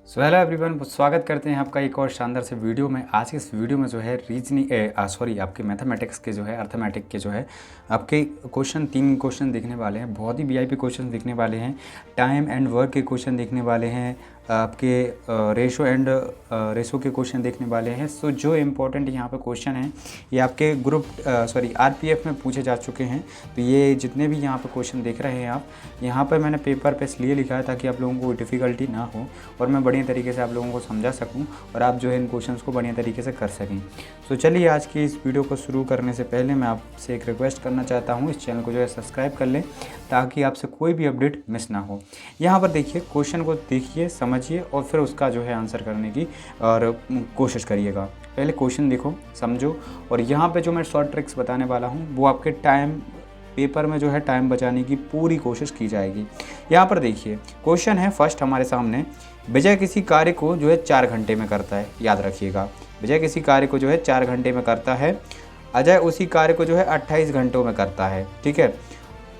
So hello everyone, स्वागत करते हैं आपका एक और शानदार से वीडियो में। आज के इस वीडियो में जो है रीजनिंग आपके मैथमेटिक्स के जो है अर्थमेटिक के जो है आपके तीन क्वेश्चन देखने वाले हैं। बहुत ही वीआईपी क्वेश्चन देखने वाले हैं। टाइम एंड वर्क के क्वेश्चन देखने वाले हैं। आपके रेशो के क्वेश्चन देखने वाले हैं। सो जो इम्पोर्टेंट यहाँ पे क्वेश्चन हैं ये आपके आरपीएफ में पूछे जा चुके हैं। तो ये जितने भी यहाँ पे क्वेश्चन देख रहे हैं आप, यहाँ पर मैंने पेपर पे इसलिए लिखा है ताकि आप लोगों को डिफ़िकल्टी ना हो और मैं बढ़िया तरीके से आप लोगों को समझा सकूं और आप जो है इन क्वेश्चंस को बढ़िया तरीके से कर सकें। सो चलिए, आज की इस वीडियो को शुरू करने से पहले मैं आपसे एक रिक्वेस्ट करना चाहता हूं, इस चैनल को जो है सब्सक्राइब कर लें ताकि आपसे कोई भी अपडेट मिस ना हो। यहाँ पर देखिए, क्वेश्चन को देखिए, समझिए और फिर उसका जो है आंसर करने की और कोशिश करिएगा। पहले क्वेश्चन देखो, समझो, और यहाँ पर जो मैं शॉर्ट ट्रिक्स बताने वाला हूँ वो आपके पेपर में जो है टाइम बचाने की पूरी कोशिश की जाएगी। यहाँ पर देखिए, क्वेश्चन है फर्स्ट हमारे सामने। विजय किसी कार्य को जो है 4 घंटे में करता है। याद रखिएगा, विजय किसी कार्य को जो है 4 घंटे में करता है। अजय उसी कार्य को जो है 28 घंटों में करता है। ठीक है।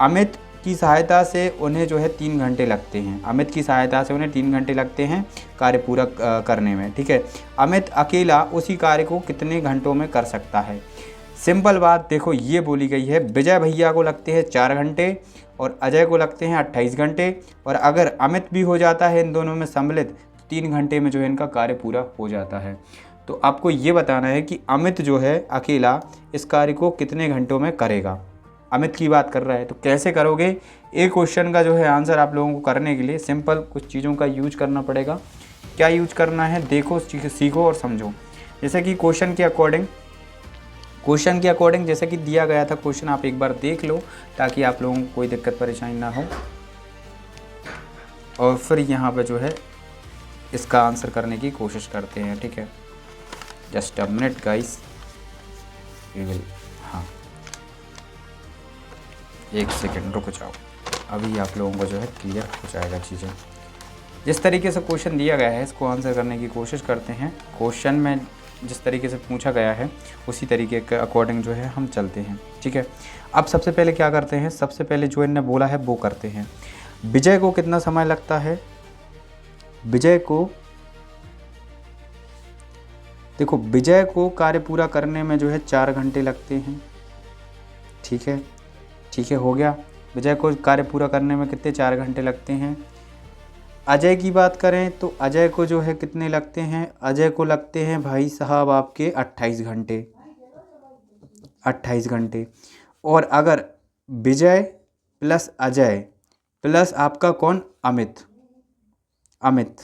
अमित की सहायता से उन्हें जो है 3 घंटे लगते हैं। अमित की सहायता से उन्हें 3 घंटे लगते हैं कार्य पूरा करने में। ठीक है। अमित अकेला उसी कार्य को कितने घंटों में कर सकता है? सिंपल बात देखो, ये बोली गई है विजय भैया को लगते हैं 4 घंटे और अजय को लगते हैं 28 घंटे, और अगर अमित भी हो जाता है इन दोनों में सम्मिलित तो 3 घंटे में जो है इनका कार्य पूरा हो जाता है। तो आपको ये बताना है कि अमित जो है अकेला इस कार्य को कितने घंटों में करेगा। अमित की बात कर रहा है तो कैसे करोगे? एक क्वेश्चन का जो है आंसर आप लोगों को करने के लिए सिंपल कुछ चीज़ों का यूज करना पड़ेगा। क्या यूज करना है देखो, सीखो और समझो। जैसे कि क्वेश्चन के अकॉर्डिंग जैसे कि दिया गया था क्वेश्चन, आप एक बार देख लो ताकि आप लोगों को कोई दिक्कत परेशानी ना हो, और फिर यहाँ पे जो है इसका आंसर करने की कोशिश करते हैं। ठीक है, जस्ट अ मिनट गाइस, हाँ एक सेकेंड रुक जाओ, अभी आप लोगों को जो है क्लियर हो जाएगा चीज़ें। जिस तरीके से क्वेश्चन दिया गया है इसको आंसर करने की कोशिश करते हैं। क्वेश्चन में जिस तरीके से पूछा गया है उसी तरीके के अकॉर्डिंग जो है हम चलते हैं। ठीक है। अब सबसे पहले क्या करते हैं, सबसे पहले जो इन्होंने बोला है वो करते हैं। विजय को कितना समय लगता है? विजय को देखो, विजय को कार्य पूरा करने में जो है 4 घंटे लगते हैं। ठीक है, ठीक है, हो गया। विजय को कार्य पूरा करने में कितने 4 घंटे लगते हैं। अजय की बात करें तो अजय को जो है कितने लगते हैं? अजय को लगते हैं भाई साहब आपके 28 घंटे, 28 घंटे। और अगर विजय प्लस अजय प्लस आपका कौन, अमित,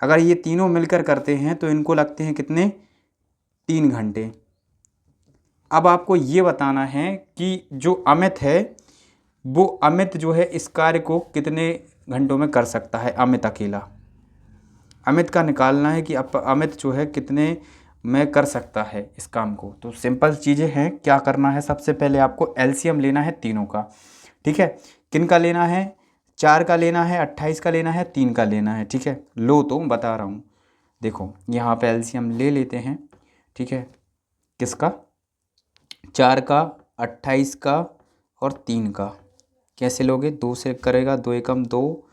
अगर ये तीनों मिलकर करते हैं तो इनको लगते हैं कितने? 3 घंटे। अब आपको ये बताना है कि जो अमित है वो अमित जो है इस कार्य को कितने घंटों में कर सकता है। अमित अकेला, अमित का निकालना है कि अमित जो है कितने में कर सकता है इस काम को। तो सिंपल चीज़ें हैं, क्या करना है, सबसे पहले आपको एलसीएम लेना है तीनों का। ठीक है। किन का लेना है? 4 का लेना है, 28 का लेना है, 3 का लेना है। ठीक है, लो तो बता रहा हूँ। देखो यहाँ पे एलसीएम ले लेते हैं। ठीक है, किसका? 4 का, 28 का और 3 का। कैसे लोगे? 2 से करेगा, 2 एकम 2,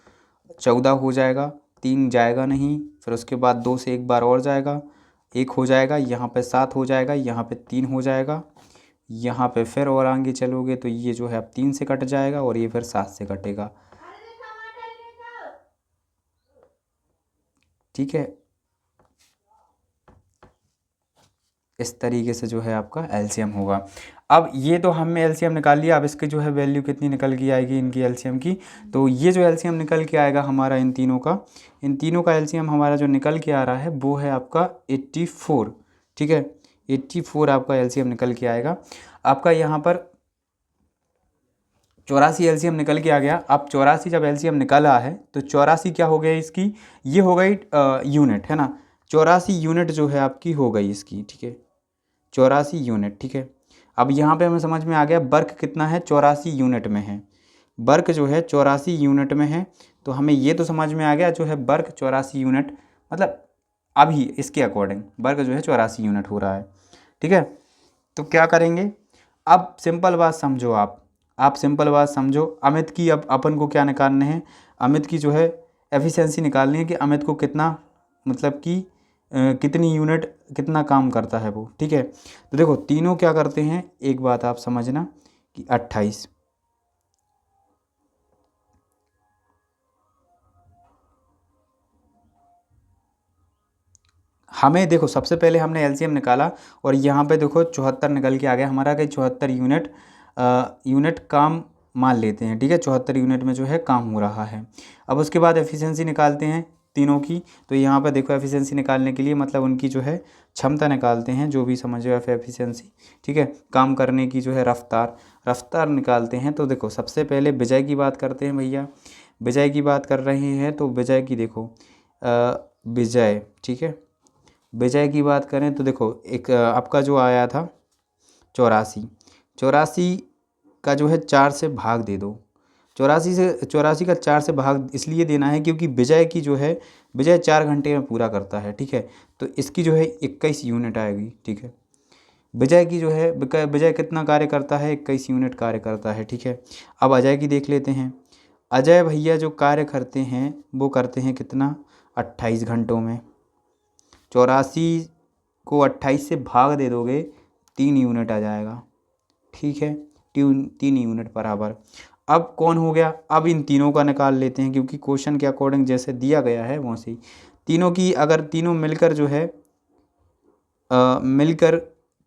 14 हो जाएगा। 3 जाएगा नहीं, फिर उसके बाद 2 से एक बार और जाएगा, 1 हो जाएगा। यहाँ पे 7 हो जाएगा, यहाँ पे 3 हो जाएगा। यहाँ पे फिर और आगे चलोगे तो ये जो है अब 3 से कट जाएगा और ये फिर 7 से कटेगा। ठीक है, इस तरीके से जो है आपका एलसीएम होगा। अब ये तो हमने एलसीएम निकाल लिया। अब इसकी जो है वैल्यू कितनी निकल के आएगी इनकी एलसीएम की? तो ये जो एलसीएम निकल के आएगा हमारा इन तीनों का एलसीएम हमारा जो निकल के आ रहा है वो है आपका 84। ठीक है, 84 आपका एलसीएम निकल के आएगा। आपका यहाँ पर 84 एलसीएम निकल के आ गया। अब 84 जब एलसीएम निकला है तो 84 क्या हो गया इसकी? ये हो गई यूनिट, है ना। 84 यूनिट जो है आपकी हो गई इसकी। ठीक है, 84 यूनिट। ठीक है, अब यहाँ पे हमें समझ में आ गया वर्क कितना है, 84 यूनिट में है। वर्क जो है 84 यूनिट में है, तो हमें ये तो समझ में आ गया जो है वर्क 84 यूनिट, मतलब अभी इसके अकॉर्डिंग वर्क जो है 84 यूनिट हो रहा है। ठीक है, तो क्या करेंगे? अब सिंपल बात समझो, आप सिंपल बात समझो। अमित की अब अपन को क्या निकालना है? अमित की जो है एफिशिएंसी निकालनी है कि अमित को कितना, मतलब कि कितनी यूनिट कितना काम करता है वो, ठीक है। तो देखो तीनों क्या करते हैं, एक बात आप समझना कि 28, हमें देखो सबसे पहले हमने एलसीएम निकाला और यहाँ पे देखो 74 निकल के आ गया हमारा कि 74 यूनिट काम मान लेते हैं, ठीक है। 74 यूनिट में जो है काम हो रहा है। अब उसके बाद एफिशिएंसी निकालते हैं तीनों की। तो यहाँ पर देखो एफिशिएंसी निकालने के लिए मतलब उनकी जो है क्षमता निकालते हैं, जो भी समझो एफिशिएंसी, ठीक है। काम करने की जो है रफ्तार निकालते हैं। तो देखो सबसे पहले विजय की बात करते हैं भैया, विजय की बात कर रहे हैं तो विजय की देखो विजय, ठीक है। विजय की बात करें तो देखो एक आपका जो आया था 84 का जो है 4 से भाग दे दो। 84 का 4 से भाग इसलिए देना है क्योंकि विजय की जो है, विजय 4 घंटे में पूरा करता है, ठीक है। तो इसकी जो है 21 यूनिट आएगी, ठीक है। विजय की जो है विजय कितना कार्य करता है, 21 यूनिट कार्य करता है, ठीक है। अब अजय की देख लेते हैं। अजय भैया जो कार्य करते हैं वो करते हैं कितना, 28 घंटों में। 84 को 28 से भाग दे दोगे 3 यूनिट आ जाएगा, ठीक है। 3 यूनिट बराबर। अब कौन हो गया, अब इन तीनों का निकाल लेते हैं क्योंकि क्वेश्चन के अकॉर्डिंग जैसे दिया गया है वैसे ही तीनों की, अगर तीनों मिलकर जो है मिलकर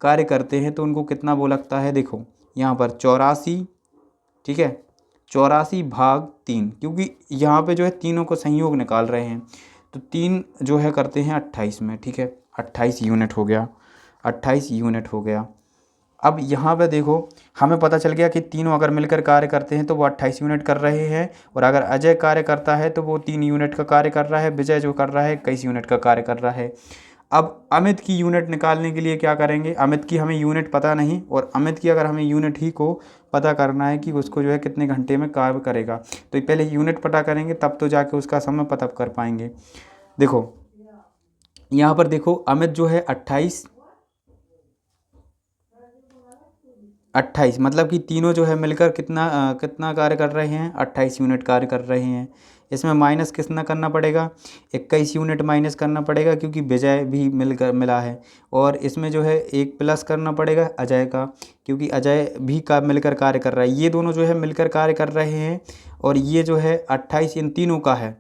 कार्य करते हैं तो उनको कितना वो लगता है। देखो यहाँ पर 84, ठीक है, 84 भाग 3, क्योंकि यहाँ पे जो है तीनों को संयोग निकाल रहे हैं तो 3 जो है करते हैं 28 में, ठीक है। 28 यूनिट हो गया, 28 यूनिट हो गया। अब यहाँ पे देखो हमें पता चल गया कि तीनों अगर मिलकर कार्य करते हैं तो वो 28 यूनिट कर रहे हैं, और अगर अजय कार्य करता है तो वो 3 यूनिट का कार्य कर रहा है, विजय जो कर रहा है 21 यूनिट का कार्य कर रहा है। अब अमित की यूनिट निकालने के लिए क्या करेंगे, अमित की हमें यूनिट पता नहीं, और अमित की अगर हमें यूनिट ही को पता करना है कि उसको जो है कितने घंटे में कार्य करेगा, तो पहले यूनिट पता करेंगे तब तो जाके उसका समय पता कर पाएंगे। देखो यहाँ पर देखो अमित जो है 28 मतलब कि तीनों जो है मिलकर कितना कार्य कर रहे हैं, 28 यूनिट कार्य कर रहे हैं। इसमें माइनस कितना करना पड़ेगा, 21 यूनिट माइनस करना पड़ेगा क्योंकि विजय भी मिला है, और इसमें जो है एक प्लस करना पड़ेगा अजय का, क्योंकि अजय भी मिलकर कार्य कर रहा है। ये दोनों जो है मिलकर कार्य कर रहे हैं, और ये जो है 28 इन तीनों का है,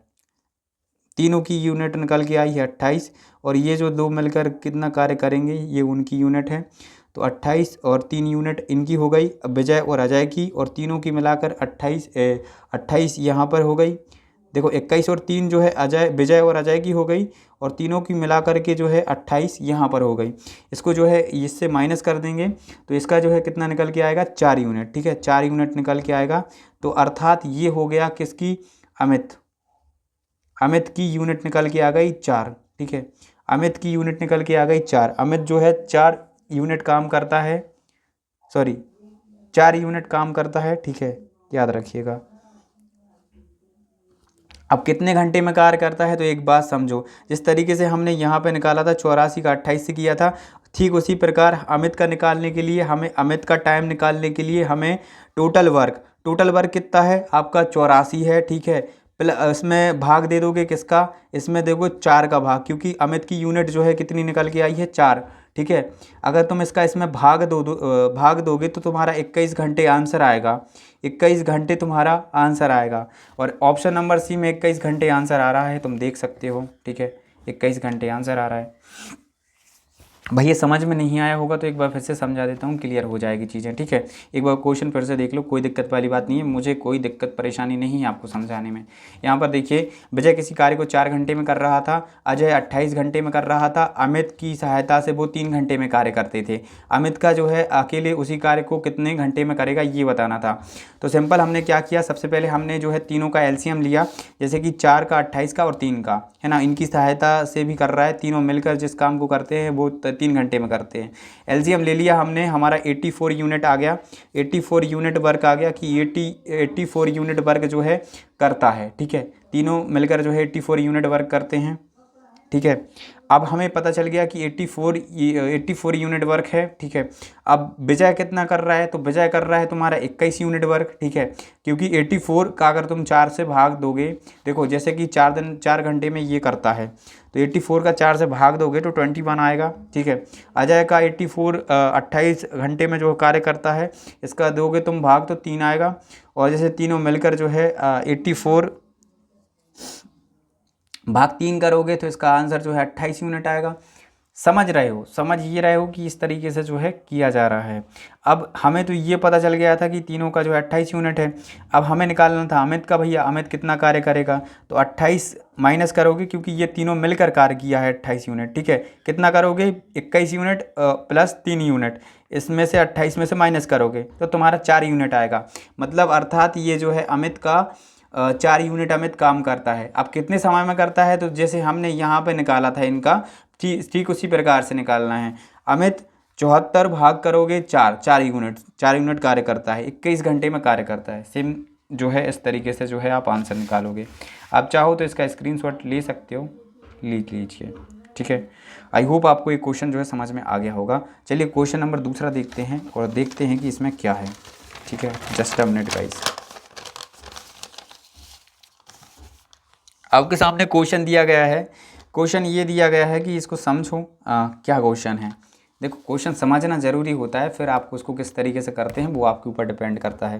तीनों की यूनिट निकल के आई है 28, और ये जो दो मिलकर कितना कार्य करेंगे ये उनकी यूनिट है। तो 28 और 3 यूनिट इनकी हो गई, अब विजय और अजय की, और तीनों की मिलाकर 28 यहाँ पर हो गई। देखो 21 और 3 जो है विजय और अजय की हो गई, और तीनों की मिलाकर के जो है 28 यहाँ पर हो गई। इसको जो है इससे माइनस कर देंगे तो इसका जो है कितना निकल के आएगा, 4 यूनिट, ठीक है। 4 यूनिट निकल के आएगा। तो अर्थात ये हो गया किसकी, अमित की यूनिट निकल के आ गई 4, ठीक है। अमित की यूनिट निकल के आ गई 4। अमित जो है 4 यूनिट काम करता है, 4 यूनिट काम करता है, ठीक है, याद रखिएगा। अब कितने घंटे में कार्य करता है, तो एक बात समझो, जिस तरीके से हमने यहाँ पे निकाला था 84 का 28 से किया था, ठीक उसी प्रकार अमित का निकालने के लिए हमें, अमित का टाइम निकालने के लिए हमें टोटल वर्क कितना है आपका, 84 है, ठीक है। इसमें भाग दे दोगे किसका, इसमें देखो 4 का भाग, क्योंकि अमित की यूनिट जो है कितनी निकल के आई है, 4, ठीक है। अगर तुम इसका इसमें भाग दोगे तो तुम्हारा 21 घंटे आंसर आएगा, 21 घंटे तुम्हारा आंसर आएगा। और ऑप्शन नंबर सी में 21 घंटे आंसर आ रहा है, तुम देख सकते हो, ठीक है, 21 घंटे आंसर आ रहा है। भैया समझ में नहीं आया होगा तो एक बार फिर से समझा देता हूँ, क्लियर हो जाएगी चीज़ें, ठीक है। एक बार क्वेश्चन फिर से देख लो, कोई दिक्कत वाली बात नहीं है, मुझे कोई दिक्कत परेशानी नहीं है आपको समझाने में। यहाँ पर देखिए, विजय किसी कार्य को 4 घंटे में कर रहा था, अजय 28 घंटे में कर रहा था, अमित की सहायता से वो 3 घंटे में कार्य करते थे। अमित का जो है अकेले उसी कार्य को कितने घंटे में करेगा ये बताना था। तो सिंपल हमने क्या किया, सबसे पहले हमने जो है तीनों का एलसीएम लिया, जैसे कि 4 का 28 का और 3 का, है ना, इनकी सहायता से भी कर रहा है, तीनों मिलकर जिस काम को करते हैं वो 3 घंटे में करते हैं। एलसीएम ले लिया हमने, हमारा 84 यूनिट आ गया, 84 यूनिट वर्क आ गया कि 84 यूनिट वर्क जो है करता है, ठीक है। तीनों मिलकर जो है 84 यूनिट वर्क करते हैं, ठीक है। अब हमें पता चल गया कि 84 यूनिट वर्क है, ठीक है। अब विजय कितना कर रहा है, तो विजय कर रहा है तुम्हारा 21 यूनिट वर्क, ठीक है। क्योंकि 84 का अगर तुम 4 से भाग दोगे, देखो जैसे कि 4 घंटे में ये करता है, तो 84 का 4 से भाग दोगे तो 21 आएगा, ठीक है। अजय का 84 28 घंटे में जो कार्य करता है, इसका दोगे तुम भाग तो 3 आएगा, और जैसे तीनों मिलकर जो है 84 भाग 3 करोगे तो इसका आंसर जो है 28 यूनिट आएगा। समझ ये रहे हो कि इस तरीके से जो है किया जा रहा है। अब हमें तो ये पता चल गया था कि तीनों का जो है 28 यूनिट है। अब हमें निकालना था अमित का, भैया अमित कितना कार्य करेगा, तो 28 माइनस करोगे, क्योंकि ये तीनों मिलकर कार्य किया है 28 यूनिट, ठीक है। कितना करोगे, 21 यूनिट प्लस 3 यूनिट, इसमें से 28 में से माइनस करोगे तो तुम्हारा 4 यूनिट आएगा। मतलब अर्थात ये जो है अमित का 4 यूनिट अमित काम करता है। अब कितने समय में करता है, तो जैसे हमने यहाँ पे निकाला था इनका, ठीक उसी प्रकार से निकालना है। अमित 74 भाग करोगे 4 यूनिट कार्य करता है, 21 घंटे में कार्य करता है। सेम जो है इस तरीके से जो है आप आंसर निकालोगे। आप चाहो तो इसका स्क्रीनशॉट ले सकते हो, लीजिए, ठीक है। आई होप आपको ये क्वेश्चन जो है समझ में आ गया होगा। चलिए क्वेश्चन नंबर दूसरा देखते हैं और देखते हैं कि इसमें क्या है, ठीक है। Just a minute guys. आपके सामने क्वेश्चन दिया गया है। क्वेश्चन ये दिया गया है कि इसको समझो क्या क्वेश्चन है। देखो क्वेश्चन समझना ज़रूरी होता है, फिर आप उसको किस तरीके से करते हैं वो आपके ऊपर डिपेंड करता है।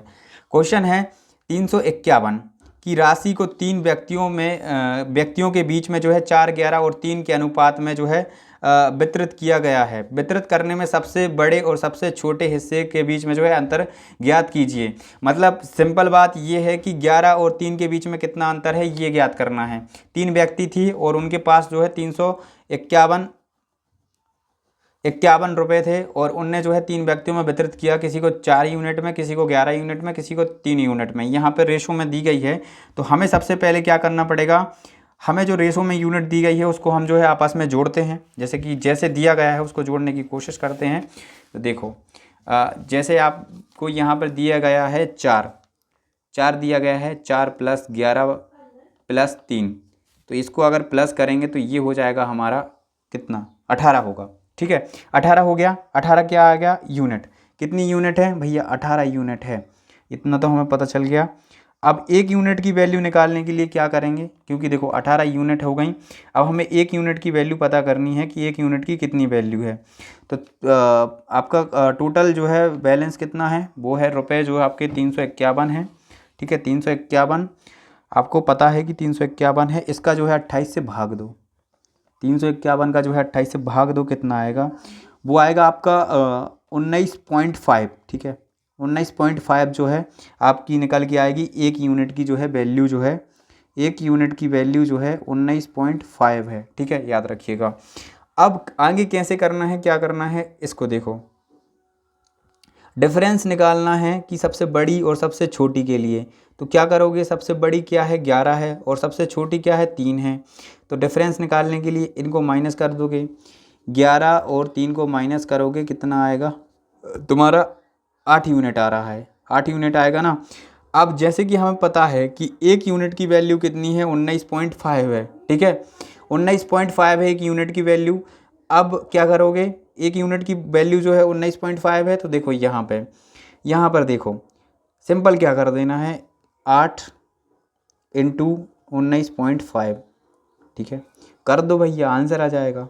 क्वेश्चन है 351 की राशि को 3 व्यक्तियों के बीच में जो है 4, 11 और 3 के अनुपात में जो है वितरित किया गया है। वितरित करने में सबसे बड़े और सबसे छोटे हिस्से के बीच में जो है अंतर ज्ञात कीजिए। मतलब सिंपल बात ये है कि 11 और 3 के बीच में कितना अंतर है ये ज्ञात करना है। 3 व्यक्ति थी और उनके पास जो है 351 रुपये थे, और उनने जो है 3 व्यक्तियों में वितरित किया, किसी को 4 यूनिट में, किसी को 11 यूनिट में, किसी को 3 यूनिट में। यहाँ पर रेशो में दी गई है, तो हमें सबसे पहले क्या करना पड़ेगा, हमें जो रेशो में यूनिट दी गई है उसको हम जो है आपस में जोड़ते हैं। जैसे दिया गया है उसको जोड़ने की कोशिश करते हैं। तो देखो जैसे आपको यहाँ पर दिया गया है 4 दिया गया है, 4 + 11 + 3, तो इसको अगर प्लस करेंगे तो ये हो जाएगा हमारा कितना, 18 होगा, ठीक है। 18 हो गया। 18 क्या आ गया, यूनिट। कितनी यूनिट है भैया, 18 यूनिट है। इतना तो हमें पता चल गया। अब 1 यूनिट की वैल्यू निकालने के लिए क्या करेंगे, क्योंकि देखो 18 यूनिट हो गई। अब हमें 1 यूनिट की वैल्यू पता करनी है कि 1 यूनिट की कितनी वैल्यू है। तो आपका टोटल जो है बैलेंस कितना है, वो है रुपये जो आपके 351 है, ठीक है। 351 आपको पता है कि 351 है। इसका जो है 28 से भाग दो, 351 का जो है 28 से भाग दो, कितना आएगा, वो आएगा आपका 19.5, ठीक है। 19.5 जो है आपकी निकल के आएगी। 1 यूनिट की जो है वैल्यू जो है, 1 यूनिट की वैल्यू जो है 19.5 है, ठीक है, याद रखिएगा। अब आगे कैसे करना है, क्या करना है, इसको देखो। डिफरेंस निकालना है कि सबसे बड़ी और सबसे छोटी के लिए, तो क्या करोगे, सबसे बड़ी क्या है 11 है और सबसे छोटी क्या है 3 है। तो डिफरेंस निकालने के लिए इनको माइनस कर दोगे, 11 और 3 को माइनस करोगे, कितना आएगा तुम्हारा, 8 यूनिट आ रहा है, 8 यूनिट आएगा ना। अब जैसे कि हमें पता है कि 1 यूनिट की वैल्यू कितनी है, 19.5 है, ठीक है। 19.5 है 1 यूनिट की वैल्यू। अब क्या करोगे, 1 यूनिट की वैल्यू जो है 19.5 है, तो देखो यहाँ पर देखो सिंपल क्या कर देना है, 8 × 19.5, ठीक है, कर दो भैया, आंसर आ जाएगा।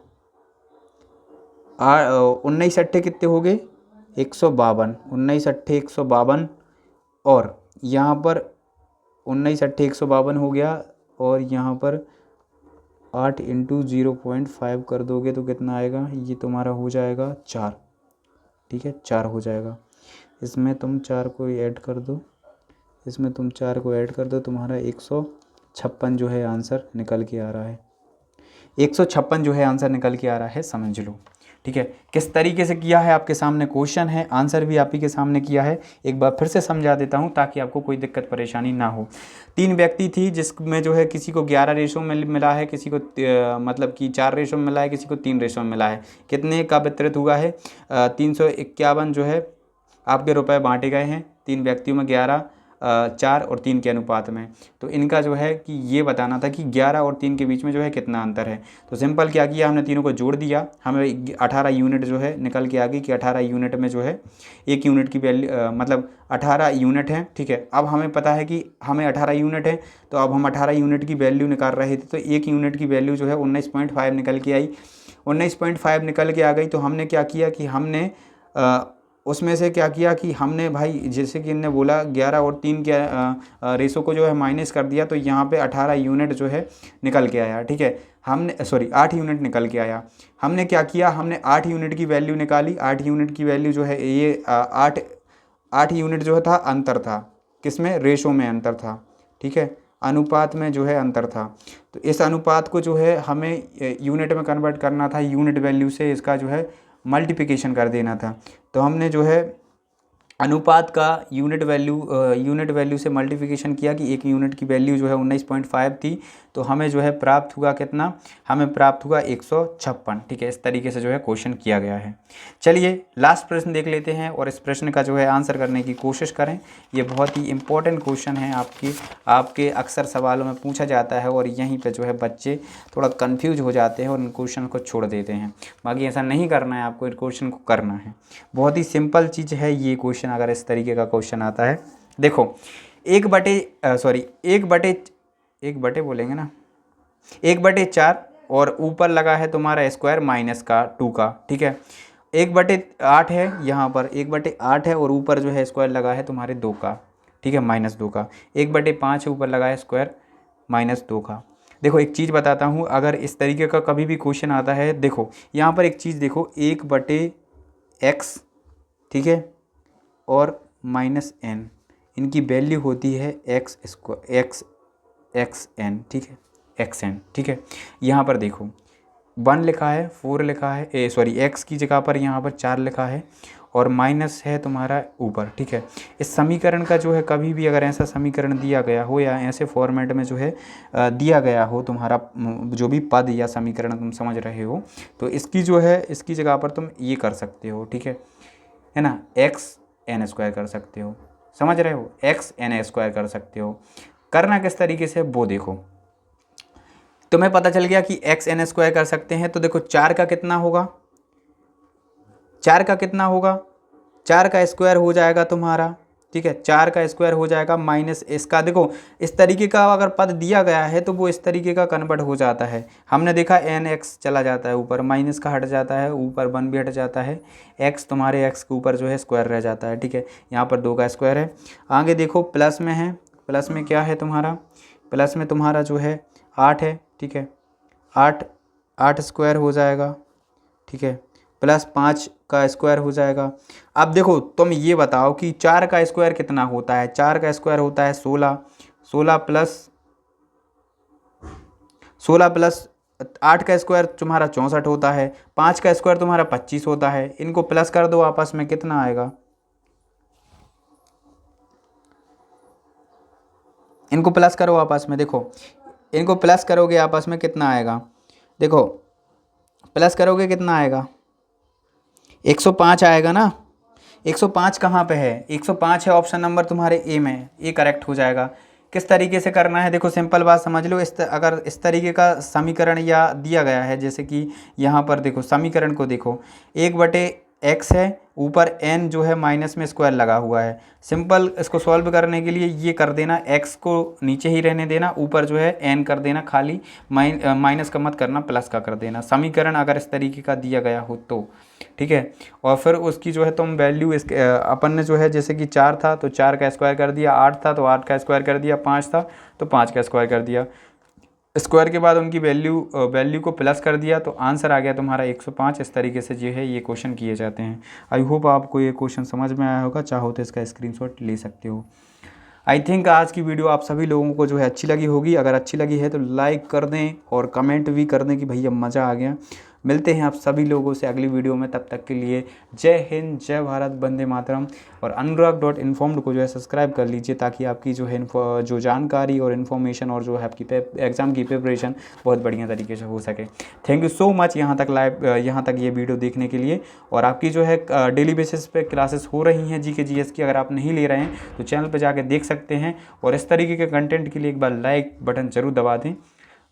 19 अट्ठे कितने हो गए, 152, 19 अट्ठे 152, और यहाँ पर 19 अट्ठे 152 हो गया, और यहाँ पर 8 × 0.5 कर दोगे तो कितना आएगा, ये तुम्हारा हो जाएगा 4, ठीक है, 4 हो जाएगा। इसमें तुम 4 को ऐड कर दो, तुम्हारा 156 जो है आंसर निकल के आ रहा है, 156 जो है आंसर निकल के आ रहा है, समझ लो, ठीक है। किस तरीके से किया है आपके सामने क्वेश्चन है, आंसर भी आप ही के सामने किया है। एक बार फिर से समझा देता हूं ताकि आपको कोई दिक्कत परेशानी ना हो। 3 व्यक्ति थी जिसमें जो है किसी को 11 रेशो में मिला है, किसी को मतलब कि 4 रेशो में मिला है, किसी को 3 रेशो में मिला है। कितने का वितरित हुआ है, 351 जो है आपके रुपए बांटे गए हैं, 3 व्यक्तियों में 11, 4 और 3 के अनुपात में। तो इनका जो है कि ये बताना था कि 11 और 3 के बीच में जो है कितना अंतर है। तो सिंपल क्या किया, हमने तीनों को जोड़ दिया, हमें 18 यूनिट जो है निकल के आ गई कि 18 यूनिट में जो है 1 यूनिट की वैल्यू मतलब 18 यूनिट है। ठीक है, अब हमें पता है कि हमें 18 यूनिट है, तो अब हम 18 यूनिट की वैल्यू निकाल रहे थे, तो 1 यूनिट की वैल्यू जो है 19.5 निकल के आई। 19.5 निकल के आ गई, तो हमने क्या किया कि हमने उसमें से क्या किया कि हमने भाई जैसे कि इनने बोला 11 और 3 के रेशो को जो है माइनस कर दिया, तो यहाँ पे 18 यूनिट जो है निकल के आया। ठीक है, हमने 8 यूनिट निकल के आया। हमने क्या किया, हमने 8 यूनिट की वैल्यू निकाली। 8 यूनिट की वैल्यू जो है ये 8 यूनिट जो था अंतर था, किसमें, रेशो में अंतर था। ठीक है, अनुपात में जो है अंतर था। तो इस अनुपात को जो है हमें यूनिट में कन्वर्ट करना था, यूनिट वैल्यू से इसका जो है मल्टीप्लिकेशन कर देना था। तो हमने जो है अनुपात का यूनिट वैल्यू से मल्टीप्लिकेशन किया कि 1 यूनिट की वैल्यू जो है 19.5 थी, तो हमें जो है प्राप्त हुआ कितना, हमें प्राप्त हुआ 156। ठीक है, इस तरीके से जो है क्वेश्चन किया गया है। चलिए लास्ट प्रश्न देख लेते हैं और इस प्रश्न का जो है आंसर करने की कोशिश करें। ये बहुत ही इंपॉर्टेंट क्वेश्चन है, आपके अक्सर सवालों में पूछा जाता है और यहीं पर जो है बच्चे थोड़ा कन्फ्यूज हो जाते हैं और इन क्वेश्चन को छोड़ देते हैं। बाकी ऐसा नहीं करना है, आपको इन क्वेश्चन को करना है। बहुत ही सिंपल चीज़ है ये क्वेश्चन, अगर इस तरीके का क्वेश्चन आता है। देखो 1/4 और ऊपर लगा है तुम्हारा स्क्वायर माइनस का 2 का। ठीक है, 1/8 है, यहाँ पर 1/8 है और ऊपर जो है स्क्वायर लगा है तुम्हारे 2 का। ठीक है, -2 का। 1/5 है, ऊपर लगा है स्क्वायर -2 का। देखो एक चीज़ बताता हूँ, अगर इस तरीके का कभी भी क्वेश्चन आता है, देखो यहाँ पर एक चीज़ देखो, 1/x, ठीक है, और -n, इनकी वैल्यू होती है xn। ठीक है, xn। ठीक है, यहाँ पर देखो 1 लिखा है, 4 लिखा है, x की जगह पर यहाँ पर 4 लिखा है और माइनस है तुम्हारा ऊपर। ठीक है, इस समीकरण का जो है कभी भी अगर ऐसा समीकरण दिया गया हो या ऐसे फॉर्मेट में जो है दिया गया हो तुम्हारा जो भी पद या समीकरण तुम समझ रहे हो, तो इसकी जो है इसकी जगह पर तुम ये कर सकते हो। ठीक है ना, xn² कर सकते हो, समझ रहे हो, xn² कर सकते हो। करना किस तरीके से वो देखो, तुम्हें पता चल गया कि xn² कर सकते हैं। तो देखो 4 का कितना होगा, 4 का कितना होगा, 4 का स्क्वायर हो जाएगा तुम्हारा। ठीक है, 4 का स्क्वायर हो जाएगा माइनस इसका। देखो इस तरीके का अगर पद दिया गया है तो वो इस तरीके का कन्वर्ट हो जाता है। हमने देखा nx चला जाता है ऊपर, माइनस का हट जाता है, ऊपर 1 भी हट जाता है, x तुम्हारे x के ऊपर जो है स्क्वायर रह जाता है। ठीक है, यहाँ पर 2 का स्क्वायर है। आगे देखो प्लस में है, प्लस में क्या है तुम्हारा, प्लस में तुम्हारा जो है 8 है। ठीक है, 8 स्क्वायर हो जाएगा। ठीक है, प्लस 5 का स्क्वायर हो जाएगा। अब देखो तुम ये बताओ कि 4 का स्क्वायर कितना होता है। 4 का स्क्वायर होता है 16, 16 प्लस 8 का स्क्वायर तुम्हारा 64 होता है, 5 का स्क्वायर तुम्हारा 25 होता है। इनको प्लस कर दो आपस में, कितना आएगा, इनको प्लस करो आपस में। देखो इनको प्लस करोगे आपस में कितना आएगा, देखो प्लस करोगे कितना आएगा, 105 आएगा ना। 105 कहाँ पे है, 105 है ऑप्शन नंबर तुम्हारे ए में, ये करेक्ट हो जाएगा। किस तरीके से करना है, देखो सिंपल बात समझ लो। अगर इस तरीके का समीकरण या दिया गया है, जैसे कि यहाँ पर देखो समीकरण को देखो, 1/x है, ऊपर n जो है माइनस में स्क्वायर लगा हुआ है। सिंपल इसको सॉल्व करने के लिए ये कर देना, x को नीचे ही रहने देना, ऊपर जो है n कर देना, खाली माइनस का मत करना, प्लस का कर देना। समीकरण अगर इस तरीके का दिया गया हो तो ठीक है, और फिर उसकी जो है तुम वैल्यू इसके अपन ने जो है जैसे कि 4 था तो 4 का स्क्वायर कर दिया, 8 था तो 8 का स्क्वायर कर दिया, 5 था तो 5 का स्क्वायर कर दिया। स्क्वायर के बाद उनकी वैल्यू को प्लस कर दिया, तो आंसर आ गया तुम्हारा 105। इस तरीके से जो है ये क्वेश्चन किए जाते हैं। आई होप आपको ये क्वेश्चन समझ में आया होगा, चाहो तो इसका स्क्रीनशॉट ले सकते हो। आई थिंक आज की वीडियो आप सभी लोगों को जो है अच्छी लगी होगी। अगर अच्छी लगी है तो लाइक कर दें और कमेंट भी कर दें कि भैया मज़ा आ गया। मिलते हैं आप सभी लोगों से अगली वीडियो में, तब तक के लिए जय हिंद, जय भारत, वंदे मातरम। और अनुराग.informed को जो है सब्सक्राइब कर लीजिए, ताकि आपकी जो है जो जानकारी और इन्फॉर्मेशन और जो है आपकी एग्ज़ाम की प्रिपरेशन बहुत बढ़िया तरीके से हो सके। थैंक यू सो मच यहाँ तक ये वीडियो देखने के लिए। और आपकी जो है डेली बेसिस पे क्लासेस हो रही हैं जीके जीएस की, अगर आप नहीं ले रहे हैं तो चैनल पे जाके देख सकते हैं। और इस तरीके के कंटेंट के लिए एक बार लाइक बटन जरूर दबा दें।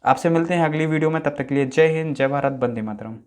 आपसे मिलते हैं अगली वीडियो में, तब तक के लिए जय हिंद, जय भारत, वंदे मातरम।